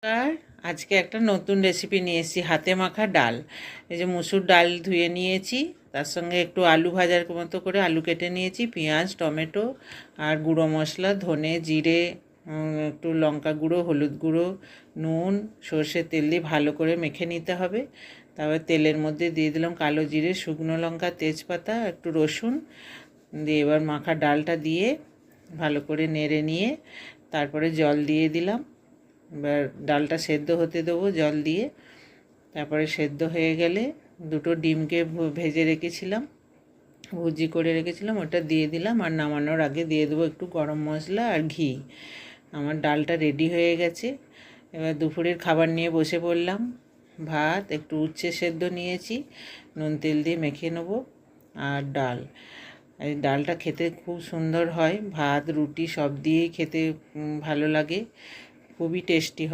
আর আজকে একটা নতুন রেসিপি নিয়ে এসেছি, হাতে মাখা ডাল। এই যে মুসুর ডাল ধুয়ে নিয়েছি, তার সঙ্গে একটু আলু ভাজার মতো করে আলু কেটে নিয়েছি, পেঁয়াজ, টমেটো আর গুঁড়ো মশলা, ধনে, জিরে, একটু লঙ্কা গুঁড়ো, হলুদ গুঁড়ো, নুন, সর্ষের তেল দিয়ে ভালো করে মেখে নিতে হবে। তারপর তেলের মধ্যে দিয়ে দিলাম কালো জিরে, শুকনো লঙ্কা, তেজপাতা, একটু রসুন দিয়ে এবার মাখা ডালটা দিয়ে ভালো করে নেড়ে নিয়ে তারপরে জল দিয়ে দিলাম। এবার ডালটা সেদ্ধ হতে দেবো জল দিয়ে। তারপরে সেদ্ধ হয়ে গেলে দুটো ডিমকে ভেজে রেখেছিলাম, ভুজি করে রেখেছিলাম, ওটা দিয়ে দিলাম। আর নামানোর আগে দিয়ে দেবো একটু গরম মশলা আর ঘি। আমার ডালটা রেডি হয়ে গেছে। এবার দুপুরের খাবার নিয়ে বসে পড়লাম। ভাত, একটু উচ্ছে সেদ্ধ নিয়েছি, নুন তেল দিয়ে মেখে নেবো, আর ডাল। এই ডালটা খেতে খুব সুন্দর হয়, ভাত রুটি সব দিয়েই খেতে ভালো লাগে, খুবই টেস্টি হয়।